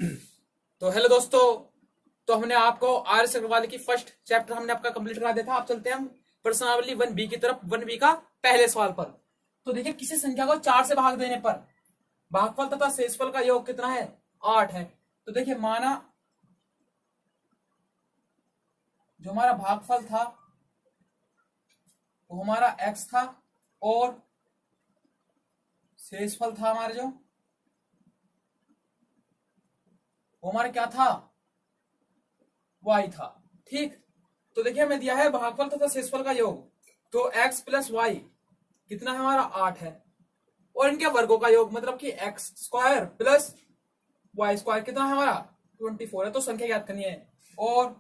तो हेलो दोस्तों। तो हमने आपको आर अग्रवाल की फर्स्ट चैप्टर हमने आपका कंप्लीट करा दिया था। अब चलते हैं हम प्रश्नावली 1 बी की तरफ। 1 बी का पहले सवाल पर। तो देखिए, किसी संख्या को 4 से भाग देने पर भागफल तथा शेषफल का योग कितना है? 8 है। तो देखिए, माना जो हमारा भागफल था वो हमारा x था और शेषफल था हमारा जो वो हमारा क्या था? y था। ठीक। तो देखिए, हमें दिया है भागफल तथा शेषफल का योग। तो x प्लस वाई कितना है हमारा? 8 है। और इनके वर्गों का योग मतलब कि x square plus y square कितना है हमारा? 24 है। तो संख्या ज्ञात करनी है और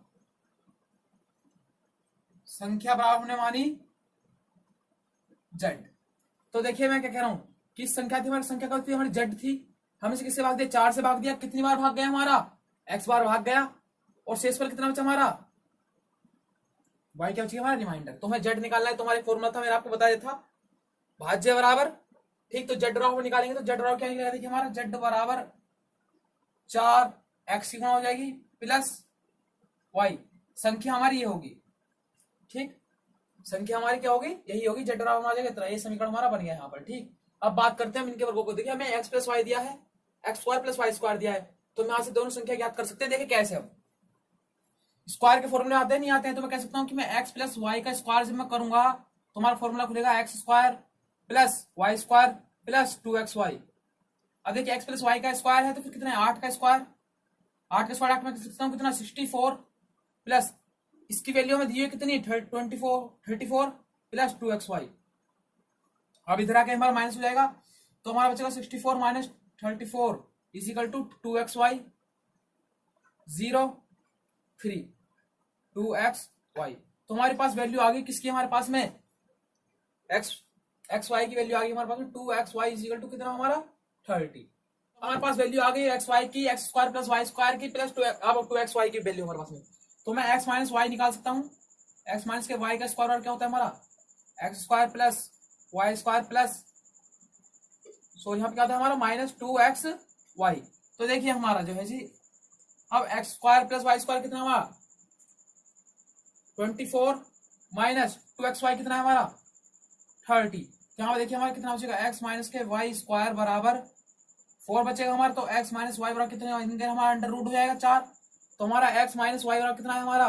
संख्या बराबर होने वाली जेड। तो देखिए, मैं क्या कह रहा हूं कि संख्या थी हमारी, संख्या कौन थी हमारी? जेड थी। हम इसे किससे भाग दिया? 4 से भाग दिया। कितनी बार भाग गया हमारा? एक्स बार भाग गया। और शेष पर कितना बचा हमारा? वाई क्या बची हमारा? रिमाइंडर। तो हमें जेड निकालना है। तुम्हारी फॉर्मूला था, मैंने आपको बताया था, भाज्य बराबर। ठीक। तो जेड बराबर निकालेंगे तो जेड बराबर क्या निकलेगा? देखिए, हमारा जेड बराबर 4 एक्स की गुणा हो जाएगी प्लस वाई। संख्या हमारी ये होगी। ठीक। संख्या हमारी क्या होगी? यही होगी। जेड बराबर आ जाएगा इतना। ये समीकरण हमारा बन गया यहाँ पर। ठीक। अब बात करते हैं हम इनके वर्गों को। देखिए, हमें एक्स प्लस वाई दिया है, x square plus y square दिया है। तो हम यहाँ से दोनों संख्या ज्ञात कर सकते हैं। देखिए कैसे, हम स्क्वायर के फॉर्मूले आते हैं नहीं आते हैं? तो मैं कह सकता हूँ कि मैं एक्स प्लस वाई का स्क्वायर जब मैं करूंगा तो हमारा फॉर्मूला खुलेगा x square plus y square plus 2xy। अब देखिए, एक्स प्लस वाई का स्क्वायर है तो फिर कितना है? 8 का स्क्वायर। 8 का स्क्वायर 8 में कर सकता हूँ कितना? 64 प्लस इसकी वैल्यू में दी है कितनी? 34 प्लस 2xy। अब इधर आके हमारा माइनस हो जाएगा तो हमारा बचेगा 64 minus 34 is equal to 2xy 0 3 2xy। तो हमारे पास वैल्यू आ गई किसकी हमारे पास में? एक्स एक्स वाई की वैल्यू आ गई हमारे पास में 2xy इजिकल टू कितना हमारा? 30। हमारे पास वैल्यू आ गई एक्स वाई की, x square plus y square की प्लस अब 2xy की वैल्यू हमारे पास में। तो मैं एक्स माइनस वाई निकाल सकता हूँ। एक्स माइनस के वाई का स्क्वायर और क्या होता है हमारा? X square plus y square plus यहाँ पे क्या होता है हमारा? -2xy। तो देखिए हमारा जो है जी, अब x square plus y square कितना हमारा? 24 माइनस 2xy कितना है हमारा? 30। तो यहाँ पे देखिए हमारा कितना बचेगा? एक्स माइनस के वाई स्क्वायर बराबर 4 बचेगा हमारा। तो एक्स माइनस वाई बराबर कितना? हमारा अंडर रूट हो जाएगा 4। तो हमारा एक्स माइनस वाई बराबर कितना है हमारा?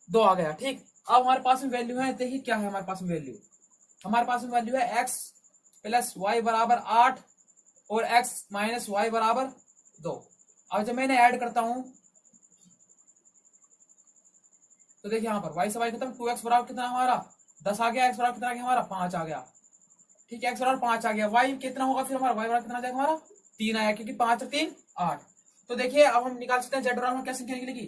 2 आ गया। ठीक। अब हमारे पास में वैल्यू है, देखिए क्या है हमारे पास में वैल्यू। हमारे पास में वैल्यू है एक्स प्लस वाई बराबर 8 और एक्स माइनस वाई बराबर 2। अब जब मैं ऐड करता हूं तो देखिए यहाँ पर वाई से वाई खत्म, 2x बराबर कितना हमारा? 10 आ गया। एक्स बराबर कितना आ गया हमारा? 5 आ गया। ठीक है, एक्स बराबर 5 आ गया। वाई कितना होगा फिर हमारा? वाई बराबर कितना आ जाएगा हमारा? 3 आया, क्योंकि 5 और 3 8। तो देखिए, अब हम निकाल सकते हैं जेड बराबर क्या संख्या निकलेगी?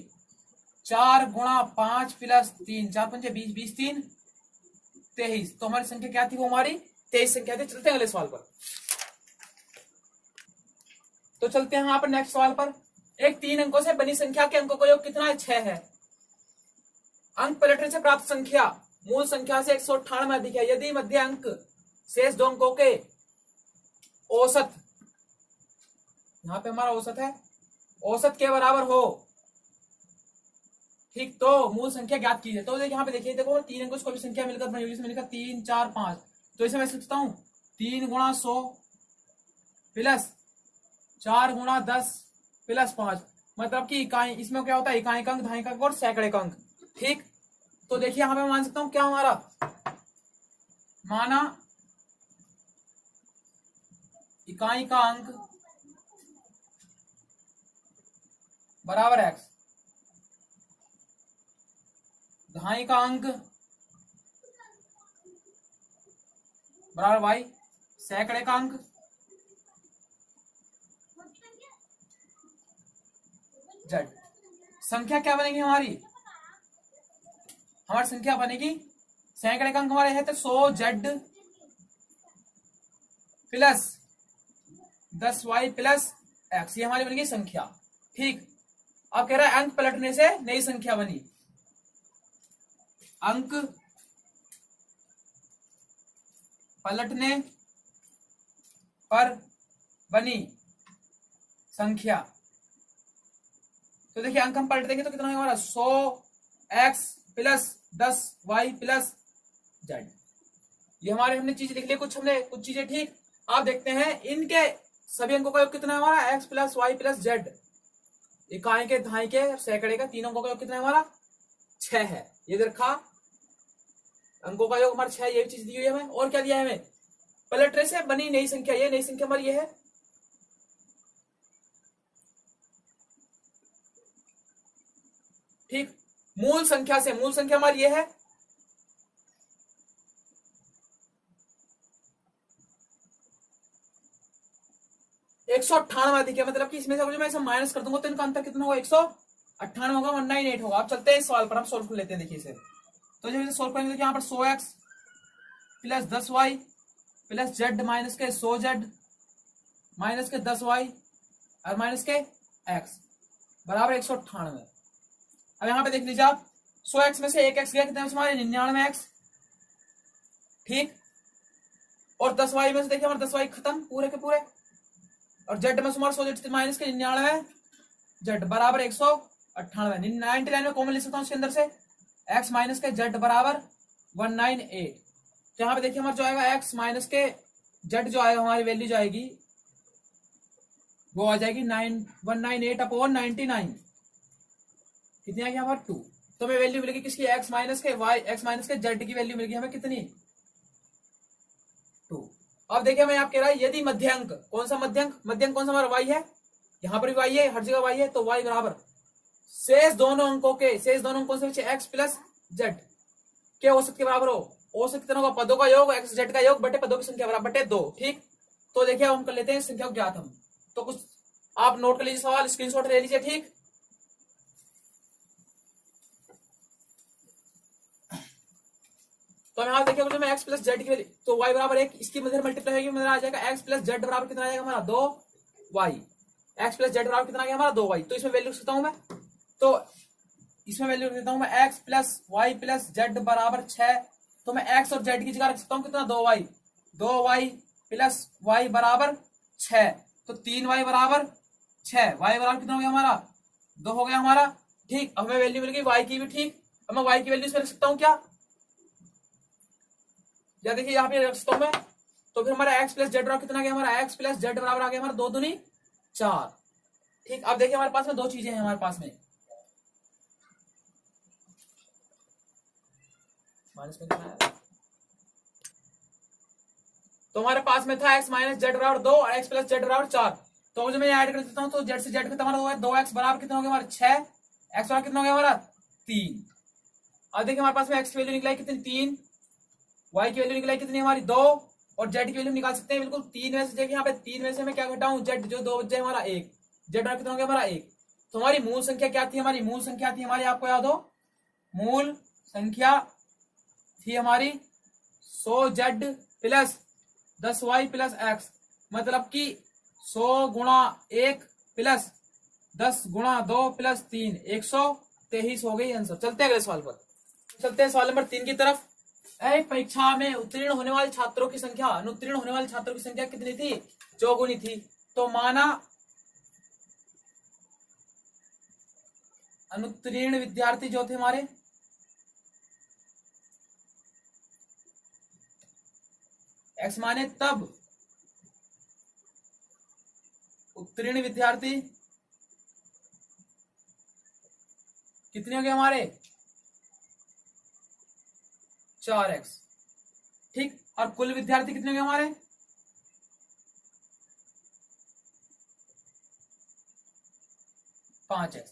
4 गुणा 5 प्लस 3, 4 पंजे 20, 20 3 23। तो हमारी संख्या क्या थी? वो हमारी 23 संख्या थी। चलते हैं अगले सवाल पर। तो चलते हैं यहाँ पर नेक्स्ट सवाल पर। एक 3 अंकों से बनी संख्या के अंकों का योग कितना है? 6 है। अंक पलटने से प्राप्त संख्या मूल संख्या से 198 अधिक है यदि मध्य अंक शेष 2 अंकों के औसत, यहाँ पे हमारा औसत है, औसत के बराबर हो। ठीक। तो मूल संख्या ज्ञात कीजिए। तो यहाँ पे देखिए, देखो 3 अंकों से कोई भी संख्या मिलकर बनी होगी, इसमें लिखा 3 4 5। तो इसे मैं सोचता हूँ 3 गुणा 100 प्लस 4 गुणा 10 प्लस 5। मतलब कि इकाई, इसमें क्या होता है? इकाई अंक, दहाई अंक और सैकड़े अंक। ठीक। तो देखिए यहां पे मान सकता हूं क्या हमारा? माना इकाई का अंक बराबर एक्स, दहाई का अंक बराबर वाई, सैकड़े का अंक जेड। संख्या क्या बनेगी हमारी? हमारी संख्या बनेगी, सैकड़े का अंक हमारे है तो 100 z plus 10 y plus x. ये हमारी बनेगी संख्या। ठीक। अब कह रहा है अंक पलटने से नई संख्या बनी। अंक पलटने पर बनी संख्या तो देखिए अंक हम पलट देंगे तो कितना होगा हमारा 100x plus 10y plus Z. ये हमारे हमने चीज लिख ली, हमने कुछ चीजें, ठीक। आप देखते हैं इनके सभी अंकों का योग कितना है हमारा, x plus y plus z. इकाई के, दहाई के, सैकड़े का, तीनों अंकों का योग कितना है हमारा 6 है। ये देखा अंकों का योग हमारा 6, ये भी चीज दी हुई है हमें। और क्या दिया है हमें, पलटने से बनी नई संख्या, ये नई संख्या हमारी ये है, ठीक। मूल संख्या से, मूल संख्या हमारी ये है, एक सौ 98 अधिक है, मतलब कि इसमें से मैं माइनस कर दूंगा तो इनका अंतर कितना होगा, 198 होगा, 198 होगा। अब चलते हैं इस सवाल पर, हम सोल्व कर लेते हैं। देखिए इसे तो जब इसे सोल्व करेंगे तो यहाँ पर 100x plus 10y plus Z minus के 100z माइनस के 10y और माइनस के x बराबर 198। अब यहाँ पे देख लीजिए आप, 100x में से एक x गया, कितने हमारे 99x, ठीक। और 10y में से देखिए हमारे 10y खत्म पूरे के पूरे, और जेड में सुमार 100 माइनस के 99 जेड बराबर 198। 99 में कॉमन ले सकता हूँ उसके अंदर से, x माइनस के जेड बराबर 198। तो यहाँ पे देखिए हमारा जो आएगा x माइनस के जेड जो आएगा, हमारी वैल्यू जो आएगी वो आ जाएगी 198 अपॉन 99, कितनी आएगी हमारे 2। तो हमें वैल्यू मिलेगी किसकी, x माइनस के y, x माइनस के जेड की वैल्यू मिलेगी हमें कितनी, 2। अब देखिए हमें आप कह रहा है यदि मध्यंक, कौन सा मध्यंक, मध्यंक कौन सा हमारा y है, यहाँ पर भी y है, हर जगह y है, तो y बराबर शेष दोनों अंकों के, शेष दोनों अंकों से x प्लस जेड के औसत के बराबर हो। औसत कितना होगा, पदों का योग x जेड का योग बटे पदों की संख्या बराबर बटे 2, ठीक। तो देखिए हम कर लेते हैं संख्या को ज्ञात हम, तो कुछ आप नोट कर लीजिए, सवाल स्क्रीनशॉट ले लीजिए, ठीक। तो यहाँ देखिए मैं x प्लस जेड की वैल्यू, तो y बराबर 1, इसकी मध्य मल्टीप्लाई होगी, मतलब आ जाएगा x प्लस जेड बराबर कितना आ जाएगा हमारा 2y। x प्लस जेड बराबर कितना आ गया हमारा 2y। तो इसमें वैल्यू सकता हूं मैं, तो इसमें वैल्यू देता हूं मैं x plus y plus z बराबर 6। तो मैं x और z की जगह रख सकता हूं कितना, 2y प्लस y बराबर 6। तो 3y बराबर 6, y बराबर कितना हो गया हमारा 2 हो गया हमारा, ठीक। अब हमें वैल्यू मिल गई y की भी, ठीक। अब मैं y की वैल्यू इसमें रख सकता हूँ क्या, या देखिए यहाँ पे रख सकता हूं मैं। तो फिर हमारा x प्लस जेड बराबर कितना आ गया हमारा, x प्लस जेड बराबर आ गया हमारा 2 दूनी 4, ठीक। अब देखिए हमारे पास में दो चीजें हैं हमारे पास में, माइनस में कितना है, तो हमारे पास में था x माइनस जेड बराबर 2 और x प्लस जेड बराबर 4। तो मुझे मैं ऐड कर देता हूँ, तो जेड से जेड खत्म हो गया, 2x बराबर कितना हो गया हमारा 6, x बराबर कितना हो गया हमारा 3। अब देखिए हमारे पास में x की वैल्यू निकला कितनी 3, y की वैल्यू निकला कितनी हमारी 2, और z की वैल्यू निकाल सकते हैं बिल्कुल 3 में से। देखिए यहाँ पे 3 में से मैं क्या घटाऊं, z जो 2 बचे हमारा 1, z बराबर कितना हो गया हमारा 1। तो हमारी मूल संख्या क्या थी, हमारी मूल संख्या थी हमारी, आपको याद हो, मूल संख्या थी हमारी 100z plus 10y plus x, मतलब कि 100 गुणा 1 प्लस 10 गुणा 2 प्लस 3, 123 हो गई आंसर। चलते हैं अगले सवाल पर, चलते हैं सवाल नंबर 3 की तरफ। परीक्षा में उत्तीर्ण होने वाले छात्रों की संख्या, अनुत्तीर्ण होने वाले छात्रों की संख्या कितनी थी, चौगुनी थी। तो माना अनुत्तीर्ण विद्यार्थी जो थे हमारे, x माने तब उत्तीर्ण विद्यार्थी कितने हो गए हमारे 4x, ठीक। और कुल विद्यार्थी कितने हो गए हमारे 5x।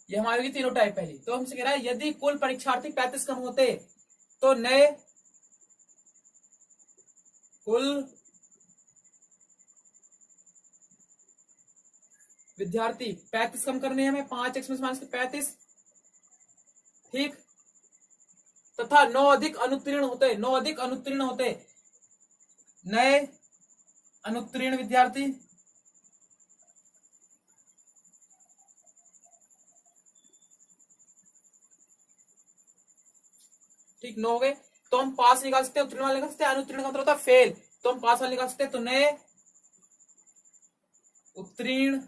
ये हमारी होगी तीनों टाइप पहली। तो हमसे कह रहा है यदि कुल परीक्षार्थी 35 कम होते तो नए कुल विद्यार्थी 35 कम करने हमें, 5x में माइनस 35, ठीक। तथा 9 अधिक अनुत्तीर्ण होते, 9 अधिक अनुत्तीर्ण होते, नए अनुत्तीर्ण विद्यार्थी ठीक 9 हो गए। तो हम पास निकाल सकते हैं, उत्तीर्ण वाले निकाल सकते हैं, अनुत्तीर्ण का मतलब होता है फेल, तो हम पास वाले निकाल सकते हैं। तो नए उत्तीर्ण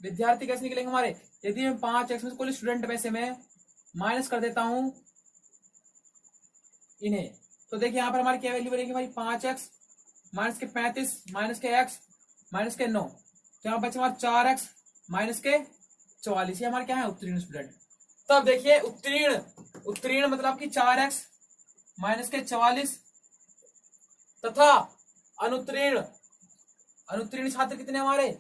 विद्यार्थी कैसे निकलेंगे हमारे? यदि मैं 5x में कुल स्टूडेंट में से मैं माइनस कर देता हूं इन्हें, तो देखिए यहाँ पर हमारी क्या वैल्यू बनेगी हमारी? 5x माइनस के 35 माइनस के x माइनस के 9, तो यहाँ बचे हमारे 4x माइनस के 44। ये हमारे क्या है? उत्तीर्ण स्टूडेंट। तब देखिए उत्तीर्ण, उत्तीर्ण मतलब कि 4x माइनस के 44 तथा अनुत्तीर्ण, अनुत्तीर्ण छात्र कितने हमारे?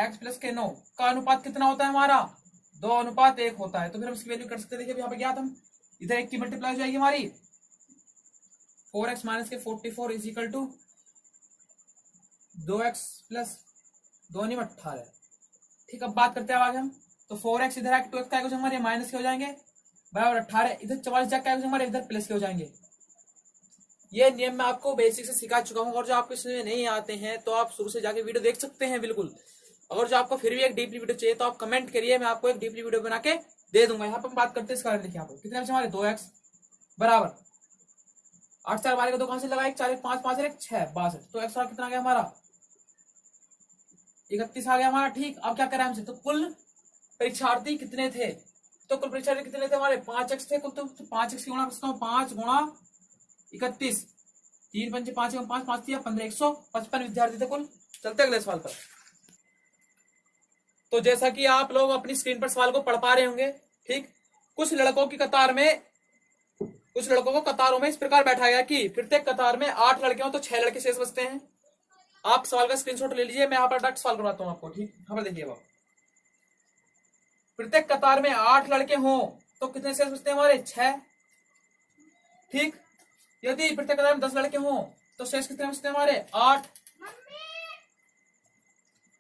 x प्लस के 9 का अनुपात कितना होता है हमारा? 2:1 होता है। तो फिर हम इसकी वैल्यू कर सकते हैं। देखिए यहाँ पे क्या था, इधर 1 की मल्टीप्लाई हो जाएगी हमारी 4x माइनस के 44 is equal to 2x plus 2×18। ठीक, अब बात करते हैं आगे हम। तो 4x इधर आके 2x का हमारे माइनस के हो जाएंगे बराबर 18, इधर 44 जाके हमारे इधर प्लस के हो जाएंगे। ये नियम मैं आपको बेसिक से सिखा चुका हूं, और जो आपको इसमें नहीं आते हैं तो आप शुरू से जाके वीडियो देख सकते हैं बिल्कुल। अगर जो आपको फिर भी एक डीपली वीडियो चाहिए तो आप कमेंट करिए, मैं आपको एक डीपली वीडियो बना के दे दूंगा। यहाँ पर हम बात करते हैं इस कारण। देखिए यहाँ पर कितने बचे हमारे? 2x बराबर 8 4 12 को 2 कहां से लगाए? 4 5 5 1 6 62। तो x कितना आ गया हमारा? 31 आ गया हमारा। ठीक, अब क्या करें हमसे? तो कुल परीक्षार्थी कितने थे? तो कुल परीक्षार्थी कितने थे हमारे? 5x थे कुल। तो 5x की गुणा करता हूँ, 5 गुणा 31, 3 पंचे 5 5 5 15, 155 विद्यार्थी थे कुल। चलते अगले सवाल पर। तो जैसा कि आप लोग अपनी स्क्रीन पर सवाल को पढ़ पा रहे होंगे, ठीक, कुछ लड़कों की कतार में, कुछ लड़कों को कतारों में इस प्रकार बैठाया गया कि प्रत्येक कतार में 8 लड़के हो तो 6 लड़के शेष बचते हैं। आप सवाल का स्क्रीनशॉट ले लीजिए, मैं यहाँ पर डायरेक्ट सवाल करवाता हूँ आपको। ठीक, यहाँ पर देखिए, प्रत्येक कतार में 8 लड़के हों तो कितने शेष बचते हैं हमारे? 6। ठीक, यदि प्रत्येक कतार में 10 लड़के हों तो शेष कितने बचते हैं हमारे? 8।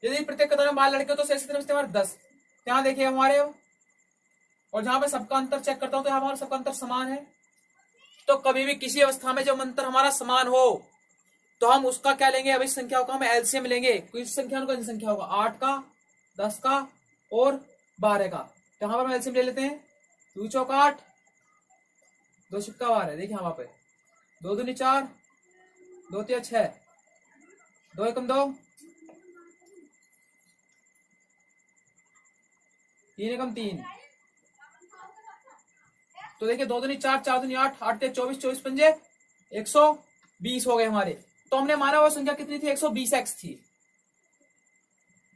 यदि प्रत्येक कतार में 12 लड़के हो तो शेष कितने बचते हैं हमारे? 10। यहाँ देखिए हमारे, और जहां पे सबका अंतर चेक करता हूं तो यहाँ हमारा सबका अंतर समान है। तो कभी भी किसी अवस्था में जब अंतर हमारा समान हो तो हम उसका क्या लेंगे? अभी संख्याओं का हम एलसीएम लेंगे। किस संख्या का संख्या होगा? 8 का, 10 का और 12 का। तो यहाँ पर हम एलसीएम ले लेते हैं। 2 चौक 8, 2 सिक्का 12। देखिए यहाँ पे 2 दूनी 4, 2 तिया 6, 2 एकम 2, 3 एकम 3। तो देखिए 2 दूनी 4, 4 दूनी 8, 8 तिया 24, 24 पंजे 120 हो गए हमारे। तो हमने माना वो संख्या कितनी थी? 120x थी,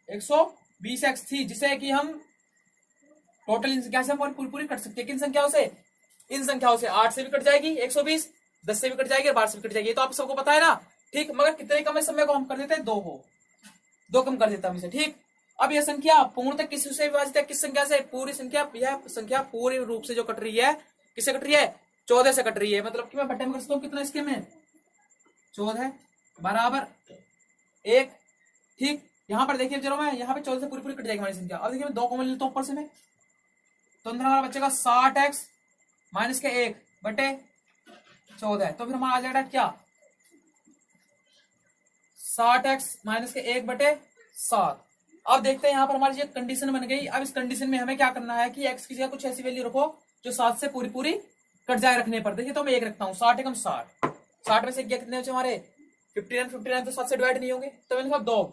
120x थी, जिसे कि हम टोटल इन संख्या से हम पूरी कट सकते हैं। किन संख्याओं से? इन संख्याओं से। 8 से भी कट जाएगी 120, 10 से भी कट जाएगी और 12 से भी कट जाएगी। तो आप सबको पता है ना। ठीक, मगर कितने कम समय को हम कर देते हैं? 2 को 2 कम कर देता हम इसे। ठीक, अब यह संख्या पूर्णतः किस से विभाजित है? किस संख्या से? पूरी संख्या, यह संख्या पूरी रूप से जो कट रही है, किससे कट रही है? 14 से कट रही है। मतलब कि मैं बट्टे में कर सकता हूँ कितना इसके में? 14 बराबर 1। ठीक, यहां पर देखिए चलो मैं यहाँ पे 14 से पूरी कट जाएगी हमारी संख्या। अब देखिए मैं 2 कॉमन लेता हूँ ऊपर से मैं, तो अंदर हमारा बचेगा 60x माइनस के 1 बटे 14। तो फिर हमारा आ जाएगा क्या? 60x माइनस के 1 बटे 7। अब देखते हैं यहाँ पर हमारी जो कंडीशन बन गई। अब इस कंडीशन में हमें क्या करना है कि x की जगह कुछ ऐसी वैल्यू रखो जो 7 से पूरी कट जाए रखने पर। देखिए तो मैं 1 रखता हूँ, 60 एकम 60, 60 में से कितने बचे हमारे? 59, 59 तो 7 से डिवाइड नहीं होंगे। तो मैंने कहा 2,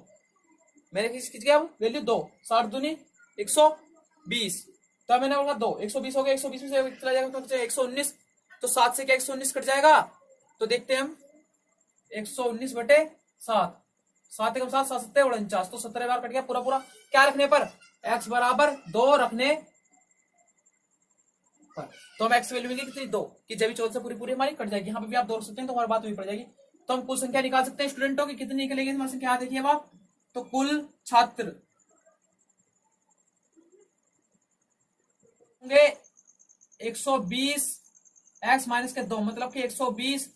मैंने किसकी जगह वैल्यू 2, 60 दूनी 120। तो मैंने बोला 2, 120 हो गया। 120 में से चला जाएगा तो 119। तो 7 से क्या 119 कट जाएगा? तो देखते हैं हम 119 बटे 7, 7 एकम 7, 7 सत्ते 49, तो 17 बार कट गया पूरा। क्या रखने पर? x बराबर 2 रखने पर। तो हम x वैल्यू मिलेगी कितनी? 2, कि जब 14 से पूरी हमारी कट जाएगी। यहाँ पे भी आप 2 रख सकते हैं तो हमारी बात वही पड़ जाएगी। तो हम कुल संख्या निकाल सकते हैं स्टूडेंटों की। कितनी निकलेगी हमारी संख्या? देखिए आप, तो कुल छात्र होंगे 120 x माइनस के 2, मतलब कि 120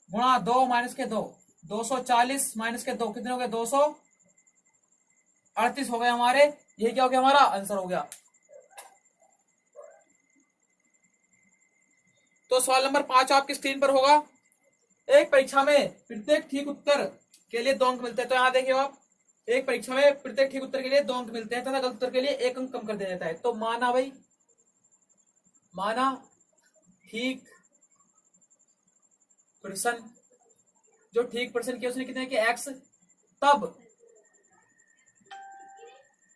गुणा 2 माइनस के 2, 240 माइनस के 2, कितने हो गए? 238 हो गए हमारे। ये क्या हो गया? हमारा आंसर हो गया। तो सवाल नंबर 5 आपकी स्क्रीन पर होगा। एक परीक्षा में प्रत्येक ठीक उत्तर के लिए 2 अंक मिलते हैं। तो यहां देखिए आप, एक परीक्षा में प्रत्येक ठीक उत्तर के लिए 2 अंक मिलते हैं तथा गलत उत्तर के लिए 1 अंक कम कर दिया जाता है। तो माना भाई, माना ठीक प्रश्न, जो ठीक प्रश्न किया उसने कितने किया? x। तब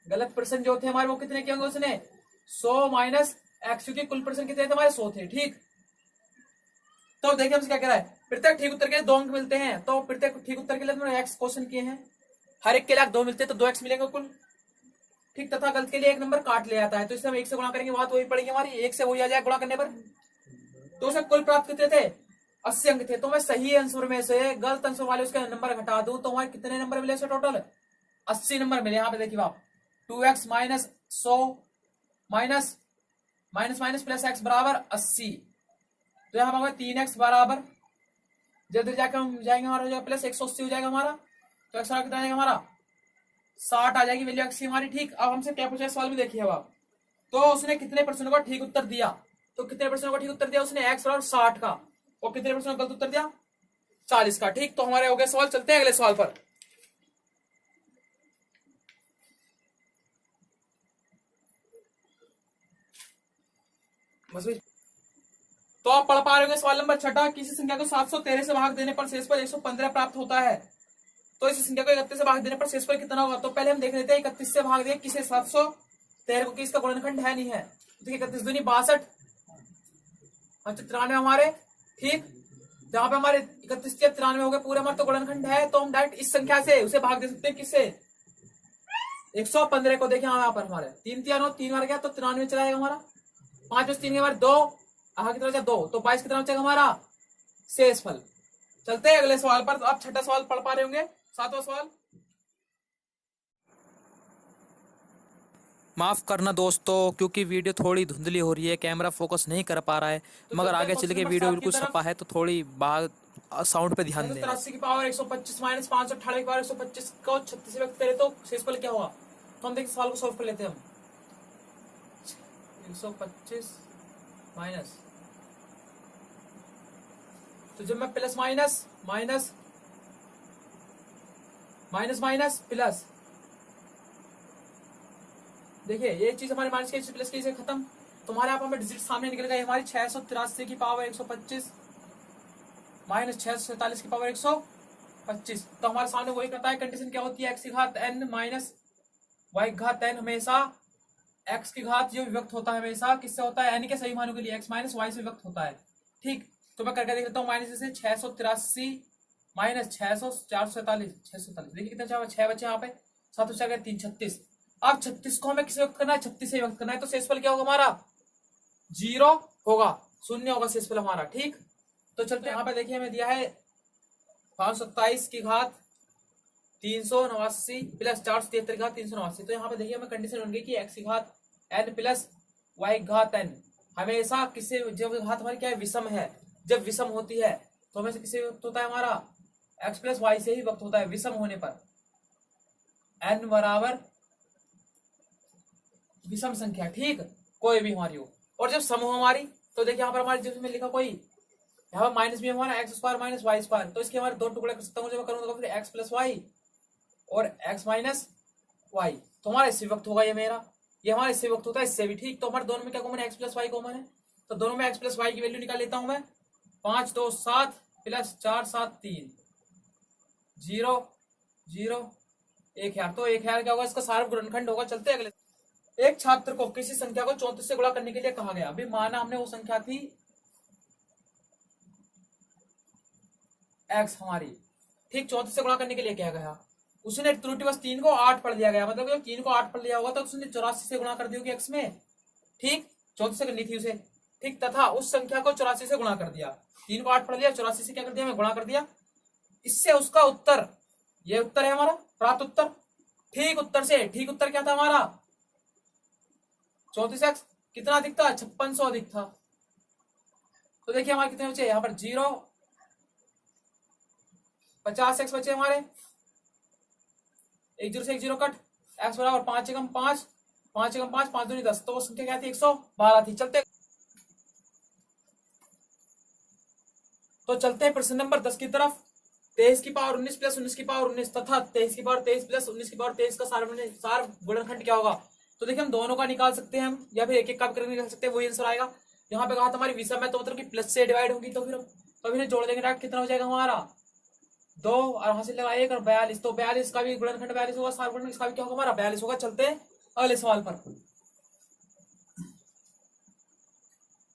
गलत प्रश्न जो थे हमारे वो कितने किए होंगे उसने 100 माइनस एक्स, क्योंकि कुल प्रश्न कितने थे हमारे 100 थे। ठीक, तो देखिए हमसे क्या कह रहा है, प्रत्येक ठीक उत्तर के लिए 2 अंक मिलते हैं, तो प्रत्येक ठीक उत्तर के लिए हमने एक्स क्वेश्चन किए हैं, हर एक के लिए 2 मिलते हैं तो 2 एक्स मिलेंगे कुल। ठीक, तथा गलत के लिए 1 नंबर काट ले आता है, तो इससे हम 1 से गुणा करेंगे, बात वही पड़ेगी हमारी, 1 से वही आ जाएगा गुणा करने पर। तो उसे कुल प्राप्त कितने थे 80 अंक थे। तो मैं सही आंसर में से गलत आंसर वाले उसके नंबर घटा दूं तो हमारे कितने नंबर मिले टोटल 80 नंबर मिले। यहाँ पे देखिए आप 2x minus 100 minus minus minus plus x बराबर 80, तो यहाँ होगा 3x बराबर, जब जाकर हम जाएंगे हमारा हो जाएगा प्लस 180 हो जाएगा हमारा, तो एक्स कितना आ जाएगा हमारा 60 आ जाएगी वैल्यू एक्स की हमारी। ठीक, अब हमसे क्या पूछा सवाल में देखिए अब आप, तो उसने कितने प्रश्नों का ठीक उत्तर दिया, तो कितने प्रश्नों का ठीक उत्तर दिया उसने एक्स बराबर 60 का, और कितने प्रश्नों का गलत उत्तर दिया 40 का। ठीक, तो हमारे हो गए सवाल, चलते हैं अगले सवाल पर। तो आप पढ़ पा रहे होंगे सवाल नंबर 6, किसी संख्या को 713 से भाग देने पर शेषफल 115 प्राप्त होता है, तो इस संख्या को 31 से भाग देने पर शेषफल कितना होगा। तो पहले हम देख लेते हैं 31 से भाग दिया किसे 713 को, किसका गुणनखंड है नहीं है, देखिए 31 दूनी 62, 93 हमारे। ठीक, जहां पे हमारे 31 से 93 हो गए पूरे हमारे, तो गुणनखंड है, तो हम डायरेक्ट इस संख्या से उसे भाग दे सकते हैं, किससे 115 को। देखिए यहाँ पर हमारे 3 3 3 बार गया तो 93 चला जाएगा हमारा, 5 + 3 के बाद 2, आगे कितना बचा 2, तो 22 कितना बचेगा हमारा शेषफल। चलते हैं अगले सवाल पर। तो आप 6ठा सवाल पढ़ पा रहे होंगे, 7वां सवाल। माफ करना दोस्तों, क्योंकि वीडियो थोड़ी धुंधली हो रही है, कैमरा फोकस नहीं कर पा रहा है, तो मगर चलते हैं आगे चल क्वेश्चन के नंबर वीडियो 7 की बिल्कुल तरफ। सपा है, तो थोड़ी बात साउंड पे ध्यान देना। 683 की पावर 125 माइनस 518 की पावर 125 को 36 से व्यक्त करें तो शेषफल क्या होगा। तो हम देखिए सवाल को सॉल्व कर लेते हैं हम। 125 माइनस, तो जब मैं plus minus minus minus minus plus, देखिए ये चीज हमारे माइनस की प्लस की से खत्म, तुम्हारे यहाँ हमें डिजिट सामने निकल गए, हमारी 683 की पावर 125 माइनस 647 की पावर 125, तो हमारे सामने वही करता है। कंडीशन क्या होती है, एक्स की घात n माइनस वाई की घात n, हमेशा एक्स की घात जो विभक्त होता है हमेशा किससे होता है, n के सही मानों के लिए x माइनस वाई से विभक्त होता है। ठीक, तो मैं करके देख लेता हूँ, माइनस से 683 माइनस 600 447 647, देखिए कितना 6 बचे यहाँ पे, 7 बचा गया 3 36। अब 36 को हमें किसे व्यक्त करना है, 36 से व्यक्त करना है, तो शेषफल क्या होगा हमारा 0 होगा, 0 होगा शेषफल हमारा। ठीक, तो चलते यहाँ पे देखिए हमें दिया है 527 की घात 389 प्लस 473 की घात 389, तो यहाँ पे देखिए हमें कंडीशन बन गई कि एक्स की घात n प्लस वाई की घात n, हमेशा किससे, जब घात हमारी क्या है विषम है, जब विषम होती है तो हमेशा किससे व्यक्त होता है हमारा x प्लस वाई से ही व्यक्त होता है विषम होने पर, n बराबर विषम संख्या। ठीक, कोई भी हमारी हो, और जब सम हो हमारी, तो देखिए यहाँ पर हमारी जिसमें लिखा कोई यहाँ पर माइनस भी हमारा x square minus y square, तो इसके हमारे 2 टुकड़े कर सकता हूँ, जब मैं करूंगा फिर एक्स प्लस वाई और x माइनस वाई, तो हमारा इससे वक्त होगा ये मेरा, ये हमारा इससे वक्त होता है इससे भी। ठीक, तो हमारे दोनों में क्या कॉमन है, x प्लस वाई कॉमन है, तो दोनों में x प्लस वाई की वैल्यू निकाल लेता हूं मैं, 5 2 7 प्लस 4 7 3 0 0 1 यार, तो 1 यार क्या होगा, इसका सारा गुणनखंड होगा। चलते अगले। एक छात्र को किसी संख्या को 34 से गुणा करने के लिए कहा गया, अभी माना हमने वो संख्या थी x हमारी, ठीक 34 से गुणा करने के लिए कहा गया, उसने त्रुटिवश 3 को 8 पढ़ लिया गया, मतलब जब 3 को 8 पढ़ लिया होगा तो उसने 84 से गुणा कर दी होगी x में। ठीक, 34 से करनी थी उसे। ठीक, तथा उस संख्या को 84 से गुणा कर दिया, 3 को 8 पढ़ लिया, 84 से क्या कर दिया मैं गुणा कर दिया, इससे उसका उत्तर, ये उत्तर है हमारा प्राप्त उत्तर। ठीक उत्तर से, ठीक उत्तर क्या था हमारा 34x, कितना अधिक था 5600 अधिक था। तो देखिए हमारे कितने बचे यहाँ पर 0 50x बचे हमारे, 1 0 से 1 0 कट, x बराबर 5 एकम 5 5 एकम 5 5 दूनी 10, तो वो संख्या क्या थी 112 थी। चलते, तो चलते हैं प्रश्न नंबर 10 की तरफ। 23 की पावर 19 प्लस 19 की पावर 19 तथा 23 की पावर 23 प्लस 19 की पावर 23 का सार गुणनखंड क्या होगा। तो देखिए हम दोनों का निकाल सकते हैं हम, या फिर एक एक का करके निकाल सकते हैं, वही आंसर आएगा। यहाँ पे कहा था हमारी विषम है तो मतलब कि प्लस से डिवाइड होगी, तो फिर अभी जोड़ देंगे डायरेक्ट, कितना हो जाएगा हमारा 2 और हासिल लगा 1 और 42, तो 42 का भी गुणनखंड 42 होगा, सार गुणनखंड इसका भी क्या होगा हमारा 42 होगा। चलते हैं अगले सवाल पर,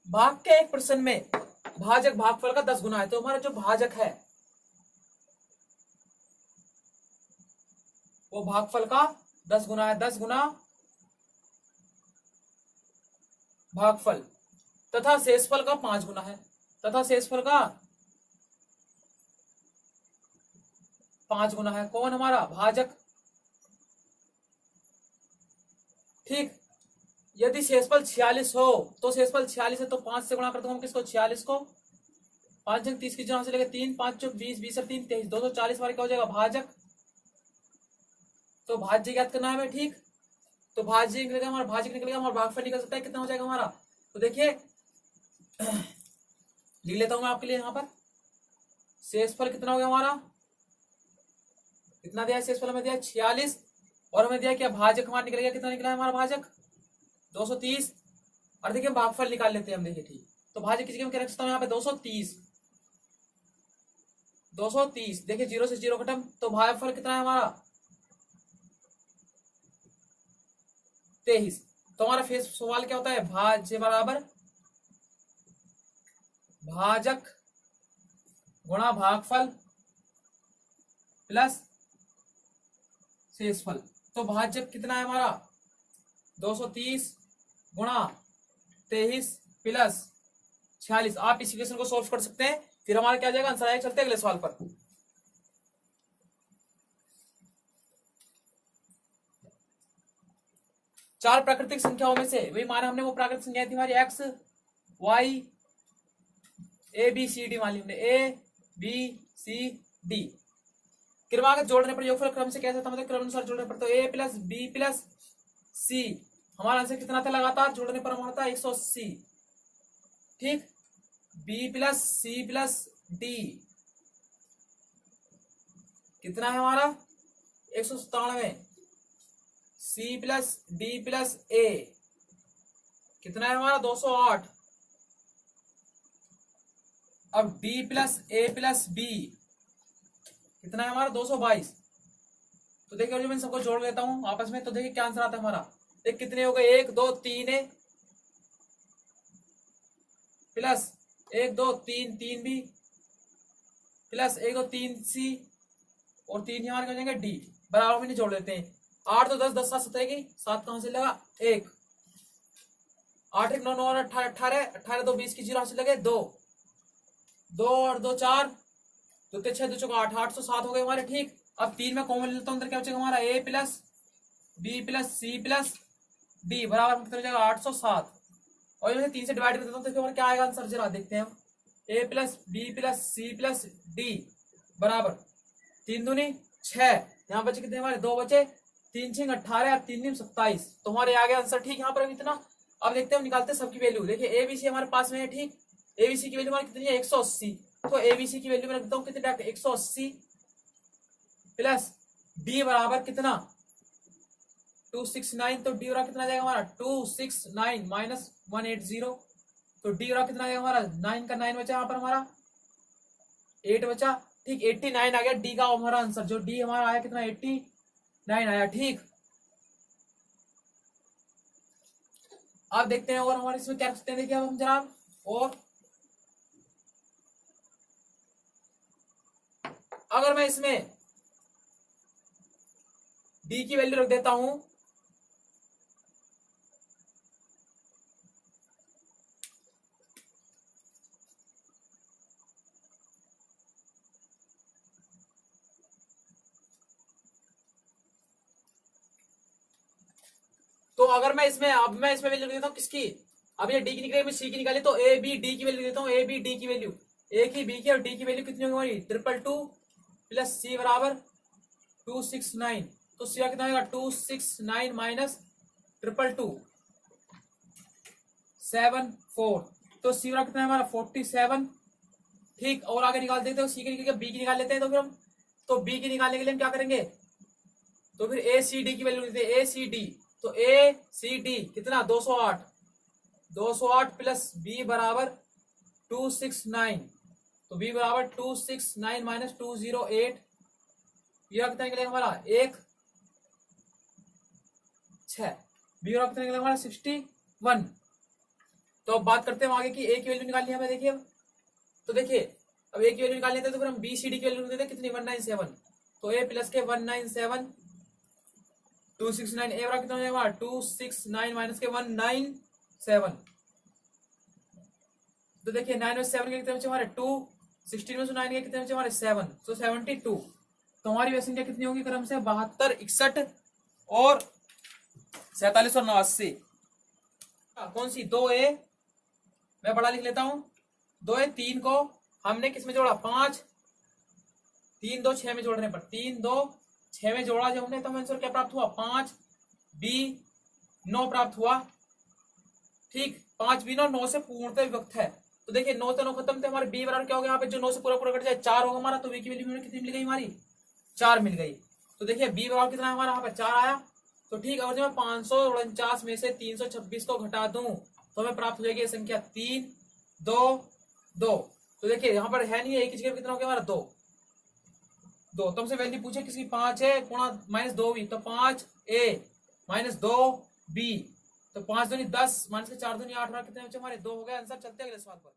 भाग के एक प्रश्न में भाजक भागफल का 10 गुना है। तो हमारा जो भाजक है वो भागफल का 10 गुना है, 10 गुना भागफल, तथा शेषफल का 5 गुना है, तथा शेषफल का 5 गुना है। कौन हमारा भाजक? ठीक, यदि शेषफल 46 हो तो शेषफल 46 है तो 5 से गुणा करते हम किसको? 46 को। 5 जंग 30 की जगह से लेकर 3, 5 चौक 20, 20 और 3 23, 240 हमारे क्या हो जाएगा? भाजक। तो भाज्य ज्ञात करना है हमें। ठीक, तो भाज्य निकलेगा हमारा, भाजक निकलेगा हमारा, भागफल निकल सकता है। कितना हो जाएगा हमारा? तो देखिए लिख लेता हूं मैं आपके लिए यहां पर। शेषफल कितना हो गया हमारा? कितना दिया शेषफल हमें? दिया 46 और हमें दिया क्या? भाजक हमारा निकल गया। कितना निकला है हमारा भाजक? 230। और देखिए भागफल निकाल लेते हैं हम। देखिए ठीक, तो भाजक की जगह में क्या रख सकता हूं यहाँ पे? 230। 230 देखिए 0 से 0 खत्म, तो भागफल कितना है हमारा? 23। तो हमारा फिर सवाल क्या होता है? भाज्य बराबर भाजक गुणा भागफल प्लस शेषफल। तो भाजक कितना है हमारा? 230 गुणा 23 प्लस 46। आप इस इक्वेशन को सॉल्व कर सकते हैं, फिर हमारा क्या जाएगा? आंसर आएगा। चलते हैं अगले सवाल पर। चार प्राकृतिक संख्याओं में से वही माना हमने, वो प्राकृतिक संख्या थी हमारी x y a b c d. मान ली हमने ए बी सी डी। क्रमागत जोड़ने पर योगफल क्रम से कैसा था? मतलब क्रम अनुसार जोड़ने पर। तो ए प्लस बी प्लस सी, हमारा आंसर कितना था? लगातार जोड़ने पर हमारा था 180। ठीक, बी प्लस सी प्लस डी कितना है हमारा? 197। C plus d plus a कितना है हमारा? 208। अब d plus a plus b कितना है हमारा? 222। तो देखिए जो मैं सबको जोड़ लेता हूं आपस में, तो देखिए क्या आंसर आता है हमारा। देख कितने हो गए? 1 2 3 ए प्लस 1 2 3 3 बी प्लस 1 2 3 सी और 3 ही हमारे हो जाएंगे डी। बराबर में नहीं जोड़ लेते हैं। 8 तो 10, 10 7 17 की 7 कहां से लगा? 1। 8 1 9 9 18 18 18 2 20 की 0 हासिल लगे 2 2 और 2 4 2 6 2 चौका 8 807 हो गए हमारे। ठीक, अब 3 में कॉमन लेता हूं, अंदर क्या बचेगा हमारा? A plus B plus C plus D बराबर कितना हो जाएगा? 807। और इसे 3 से डिवाइड कर देता हूं तो हमारा क्या आएगा आंसर? जरा देखते हैं हम। A plus B plus C plus D बराबर 3 दूनी 6, यहाँ बचे कितने हमारे? 2 बचे, 3 6 18 और 3 27। तो हमारे आ गया आंसर। ठीक, यहाँ पर इतना। अब देखते हैं हम निकालते हैं सबकी वैल्यू। देखिए एबीसी हमारे पास में है। ठीक, एबीसी की वैल्यू हमारी कितनी है? 180। तो एबीसी की वैल्यू में रख देता हूँ कितने? डायरेक्ट 180 प्लस डी बराबर कितना? 269। तो डी बराबर कितना जाएगा हमारा? 269 माइनस 180। तो डी बराबर कितना जाएगा हमारा? 9 का 9 बचा यहाँ पर हमारा, 8 बचा। ठीक, 89 आ गया डी का हमारा आंसर। जो डी हमारा आया कितना? 89 आया। ठीक, अब देखते हैं और हमारे इसमें क्या करते हैं। देखिए अब हम जनाब, और अगर मैं इसमें डी की वैल्यू रख देता हूं, तो अगर मैं इसमें, अब मैं इसमें वैल्यू देता हूँ किसकी? अब ये डी की निकली, सी की निकाली, तो ए बी डी की वैल्यू देता हूँ। ए बी डी की वैल्यू, ए की बी की और डी की वैल्यू कितनी होगी हमारी? 222 प्लस सी बराबर 269। तो सी का कितना होगा? 269 माइनस 222 74। तो सी बराबर कितना है हमारा? 47। ठीक, और आगे निकाल देते हैं। सी की निकल बी की निकाल लेते हैं। तो फिर हम, तो बी की निकालने के लिए हम क्या करेंगे? तो फिर ए सी डी की वैल्यू लेते हैं। ए सी डी, तो ए सी डी कितना? 208। 208 प्लस बी बराबर 269। तो बी बराबर 269 माइनस 208। यह कितना निकलेगा हमारा? 1 6। बी बराबर कितना निकला हमारा 61। तो अब बात करते हैं आगे की ए की वैल्यू निकालनी है हमें। देखिए तो देखिए अब ए की वैल्यू निकालनी है तो फिर हम बी सी डी की वैल्यू देते हैं कितनी 197। तो ए प्लस के 197 269 ए बराबर कितना हो जाएगा 269 माइनस के 197। तो देखिए 9 में 7 के कितने बचे हमारे 2, 16 में से 9 के कितने बचे हमारे 7, सो 72। तो हमारी वह संख्या कितनी होगी क्रम से 72, 61 और 47 और 89। कौन सी 2a, मैं बड़ा लिख लेता हूं 2a 3 को हमने किस में जोड़ा 5, 3 2 6 में जोड़ने पर 3 2 6 में जोड़ा जब हमने तो हमें आंसर क्या प्राप्त हुआ 5 b 9 प्राप्त हुआ। ठीक 5 b 9 से पूर्णतः विभक्त है। तो देखिए 9 से 9 खत्म थे हमारे b बराबर क्या हो गया यहाँ पे जो 9 से पूरा पूरा कट जाए 4 होगा हमारा। तो b की वैल्यू कितनी मिल गई हमारी 4 मिल गई। तो देखिए b बराबर कितना है हमारा यहाँ पे 4 आया। तो ठीक अगर मैं 549 में से 326 को घटा दूं तो हमें प्राप्त हो जाएगी संख्या 3 2 2। तो देखिए यहाँ पर है नहीं है एक की जगह कितना हो गया हमारा 2 2। तुमसे वैल्यू पूछे किसकी 5 है गुणा माइनस 2 भी तो 5 a माइनस 2 b। तो 5 दूनी 10 माइनस के 4 दूनी 8 कितने बचे हमारे 2 हो गए आंसर। चलते हैं अगले सवाल पर।